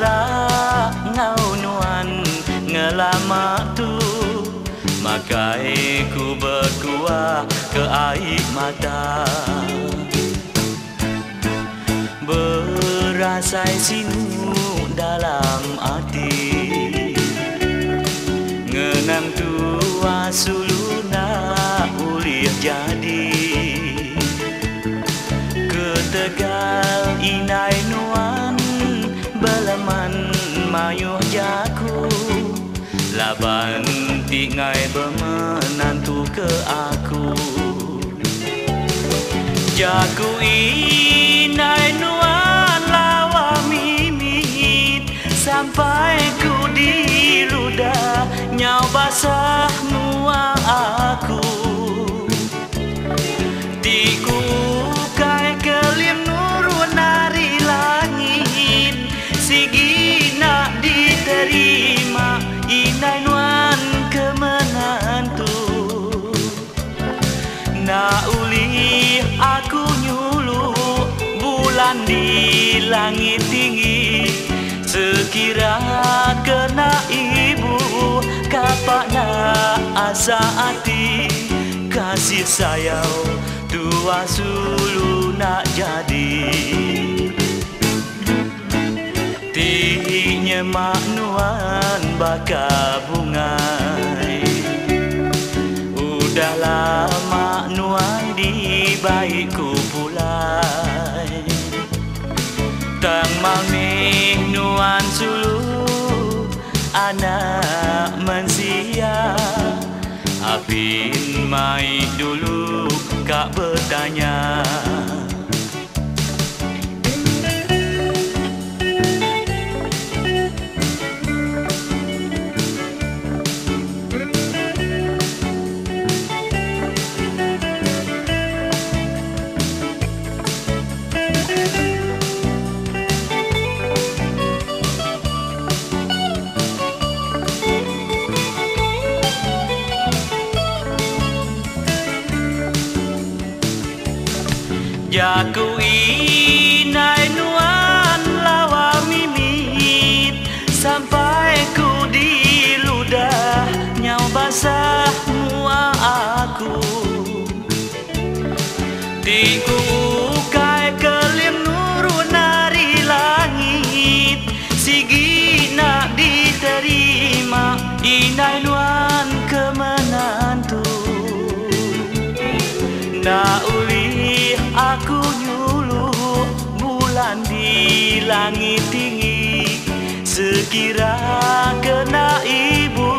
lah ngau nuan ngelama tu, makai ku berkuah ke air mata. Berasai sinu dalam hati, ngenang tua suluna ulih jadi. Ketegal inai nuan belaman mayuh jaku, laban tingai bermenantu ke aku. Jaku inai nuan lawa mimit, sampai ku diludah nyau basah nuang aku. Tiku kai kelim nurun nari langit, sigi nak diterima inai nuan kemenantu. Nak uli aku nyulu bulan di langit tinggi, sekira kena ibu kapak nak asa hati. Kasih sayang tua sulu nak jadi, tinya mak nuan baka bungai. Udah lama nuan di baikku pulai, tang malmih nuan sulu anak mensia. Apin mai dulu kak bertanya, jaku inai nuan lawa mimit, sampai ku diludah nyau basah mua aku. Tiku kai kelim nurun nari langit, sigi nak diterima inai nuan kemenantu. Nak uli aku nyulu bulan di langit tinggi, sekira kena ibu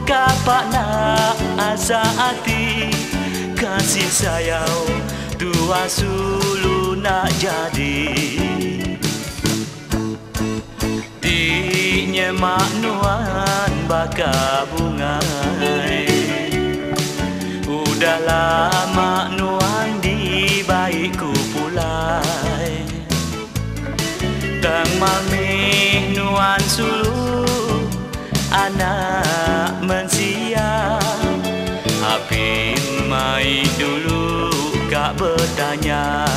kapak nak asa hati. Kasih sayang tua sulu nak jadi, tinya mak nuan baka bungai. Udah lama nuan di baikku pulai, tang malmih nuan sulu anak mensia. Apin mai dulu kak bertanya,